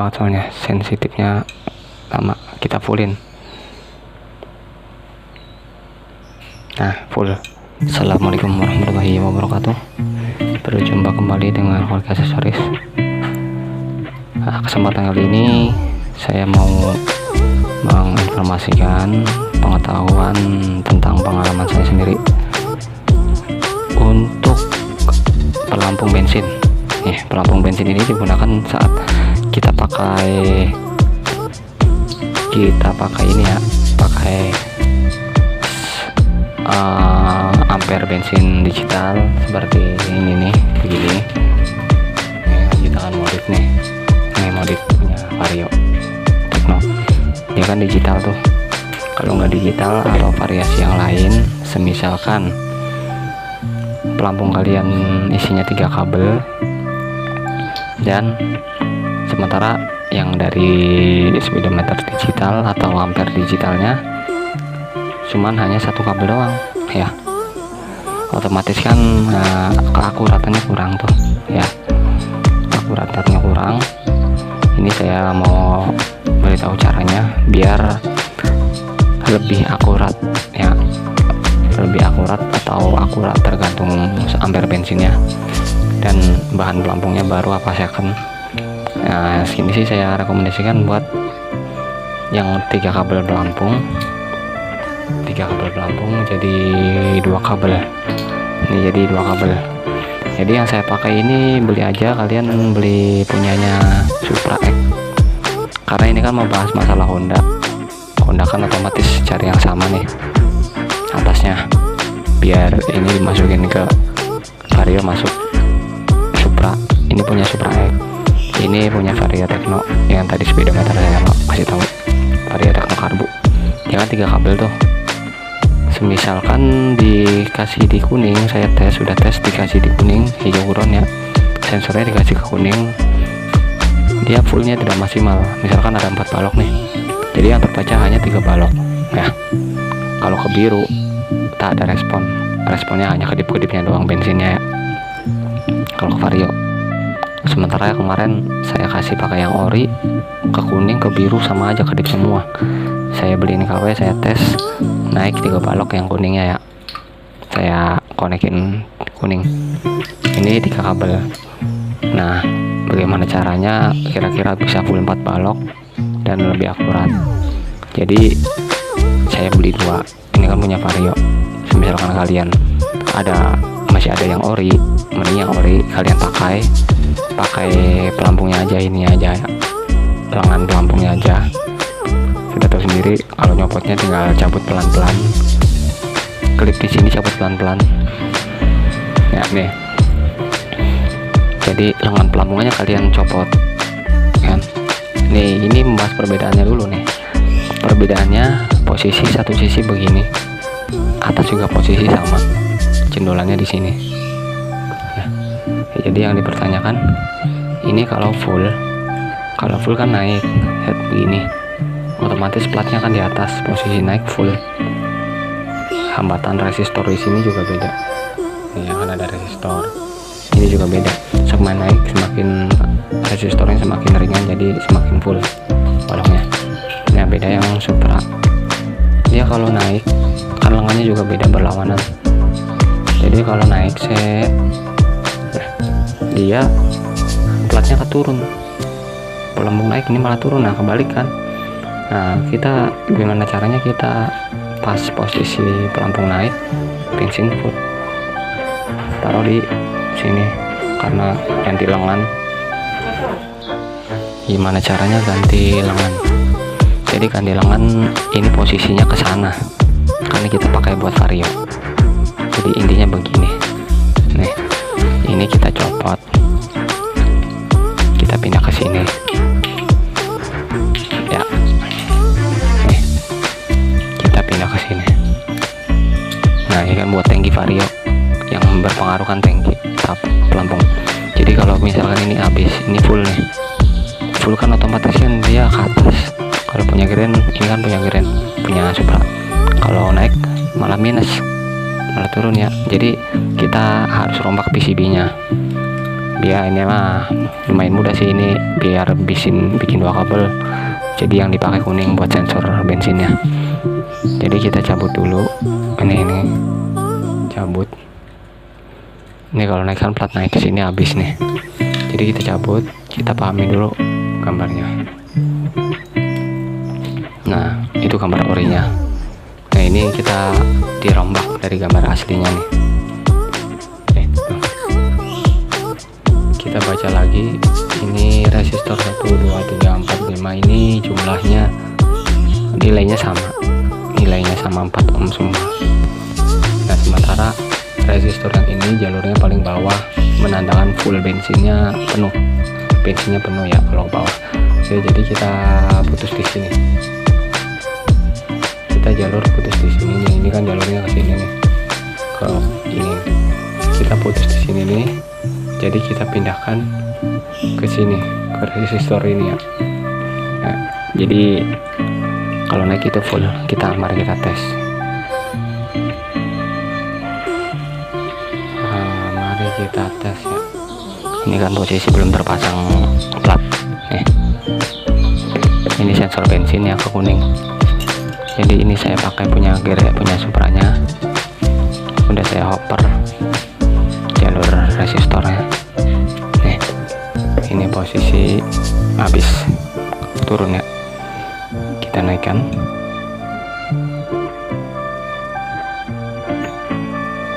banget soalnya sensitifnya. Lama kita fullin. Nah, full. Assalamualaikum warahmatullahi wabarakatuh. Berjumpa kembali dengan Keluarga Aksesoris. Nah, kesempatan kali ini saya mau menginformasikan pengetahuan tentang pengalaman saya sendiri untuk pelampung bensin. Pelampung bensin ini digunakan saat kita pakai ini ya, pakai ampere bensin digital seperti ini nih, begini. Kita kan modif nih, modif punya Vario Tekno. Dia kan digital tuh. Kalau nggak digital atau variasi yang lain, semisalkan pelampung kalian isinya 3 kabel dan sementara yang dari speedometer digital atau ampere digitalnya cuman hanya 1 kabel doang ya, otomatis kan keakuratannya kurang tuh ya, akuratannya kurang. Ini saya mau beritahu caranya biar lebih akurat ya, lebih akurat atau akurat tergantung ampere bensinnya dan bahan pelampungnya baru apa second. Nah, sini sih saya rekomendasikan buat yang 3 kabel pelampung jadi 2 kabel. Ini jadi 2 kabel. Jadi yang saya pakai ini beli aja, kalian beli punyanya Supra X. Karena ini kan membahas masalah Honda kan otomatis cari yang sama nih atasnya, biar ini dimasukin ke Vario masuk Supra. Ini punya Supra X, ini punya Vario Tekno yang tadi speedometer saya kasih tahu, Vario Tekno Karbu. Ya kan 3 kabel tuh. Semisalkan dikasih di kuning, saya sudah tes dikasih di kuning, hijau huron ya, sensornya dikasih ke kuning, dia fullnya tidak maksimal. Misalkan ada 4 balok nih, jadi yang terbaca hanya 3 balok ya. Kalau ke biru tak ada responnya hanya kedip-kedipnya doang bensinnya ya, kalau ke Vario. Sementara kemarin saya kasih pakai yang ori, ke kuning ke biru sama aja kedip semua. Saya beli ini KW, saya tes naik 3 balok yang kuningnya ya, saya konekin kuning. Ini 3 kabel. Nah, bagaimana caranya kira-kira bisa full 4 balok dan lebih akurat? Jadi saya beli 2. Ini kan punya Vario. Misalkan kalian masih ada yang ori, mending yang ori kalian pakai pelampungnya aja, ini aja ya, lengan pelampungnya aja. Sudah tahu sendiri kalau nyopotnya tinggal cabut pelan-pelan, klip di sini cabut pelan-pelan ya nih. Jadi lengan pelampungnya kalian copot kan. Nih, ini membahas perbedaannya dulu nih. Perbedaannya posisi satu sisi begini, atas juga posisi sama, cendolannya di sini ya. Jadi yang dipertanyakan ini kalau full kan naik head begini, otomatis platnya kan di atas, posisi naik full. Hambatan resistor di sini juga beda nih, kan ada resistor ini juga beda. Semakin naik semakin resistornya semakin ringan, jadi semakin full baloknya. Nah, beda yang Supra, dia kalau naik kan lengannya juga beda berlawanan. Jadi kalau naik dia platnya keturun, pelembung naik, ini malah turun. Nah, kebalik kan. Nah, kita gimana caranya kita pas posisi pelampung naik, bensin full, taruh di sini karena ganti lengan. Gimana caranya ganti lengan? Jadi ganti lengan ini posisinya ke sana, karena kita pakai buat Vario. Jadi intinya begini nih, ini kita copot, kita pindah ke sini ya, nih kita pindah ke sini. Nah, ini kan buat tangki Vario, yang berpengaruh kan tangki pelampung. Jadi kalau misalkan ini habis, ini full nih, full kan otomatis kan dia ke atas. Kalau punya Grand, ini kan punya Supra, kalau naik malah minus, malah turun ya. Jadi kita harus rombak PCB nya dia ini mah lumayan mudah sih, ini biar bikin dua kabel, jadi yang dipakai kuning buat sensor bensinnya. Jadi kita cabut dulu ini cabut. Ini kalau naik kan plat naik ke sini habis nih, jadi kita cabut, kita pahami dulu gambarnya. Nah itu gambar orinya. Nah ini kita dirombak dari gambar aslinya nih. Kita baca lagi, ini resistor 1 2 3 4 5 ini jumlahnya, nilainya sama 4 ohm semua. Nah sementara resistor yang ini jalurnya paling bawah, menandakan full bensinnya penuh ya kalau bawah. Oke, jadi kita putus di sini, kita jalur putus di sini nih. Ini kan jalurnya ke sini nih, ke ini kita putus di sini nih. Jadi kita pindahkan ke sini, ke resistor ini ya. Nah, jadi kalau naik itu full, mari kita tes. Mari kita tes ya. Ini kan posisi belum terpasang plat. Ini sensor bensin yang ke kuning. Jadi ini saya pakai punya Supranya. Udah saya hopper jalur resistornya. Nih, ini posisi habis turun ya. Kita naikkan.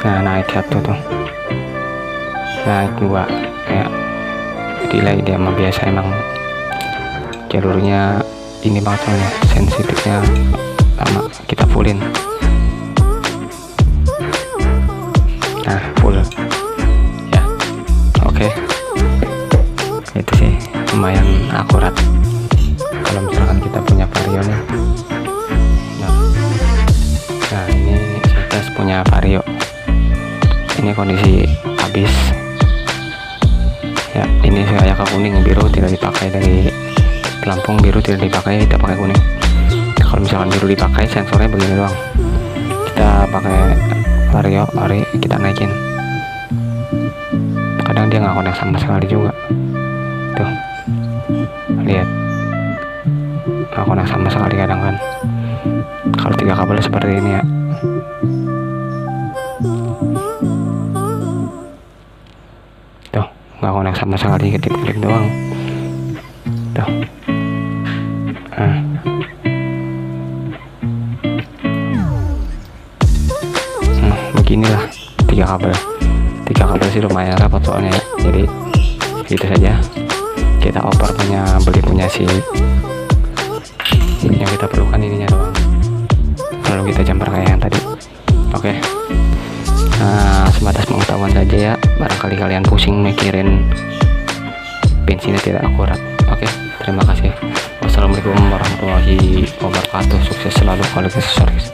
Nah naik 1 tuh, naik 2 ya. Delay dia mah biasa, emang jalurnya ini banget soalnya, sensitifnya lama. Kita fullin. Nah full ya. Oke. Itu sih lumayan akurat kalau misalkan kita punya Vario nih. Nah ini saya tes punya Vario, ini kondisi habis ya. Ini saya ke kuning, biru tidak dipakai, dari pelampung biru tidak dipakai, kita pakai kuning. Kalau misalkan biru dipakai, sensornya begini doang. Kita pakai Vario, mari kita naikin. Kadang dia nggak connect sama sekali juga tuh, lihat nggak connect sama sekali kadang kan, kalau 3 kabel seperti ini ya. Tuh nggak connect sama sekali, ketik-ketik doang tuh. Beginilah 3 kabel sih lumayan rapat soalnya ya. Jadi gitu saja, kita beli punya si yang kita perlukan ininya doang, lalu kita jumper kayak yang tadi. Oke. Nah sebatas pengetahuan saja ya, barangkali kalian pusing mikirin bensinnya tidak akurat. Oke, terima kasih. Wassalamualaikum warahmatullahi wabarakatuh. Sukses selalu kualitas service.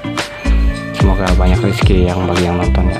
Semoga banyak rezeki yang bagi yang nonton ya.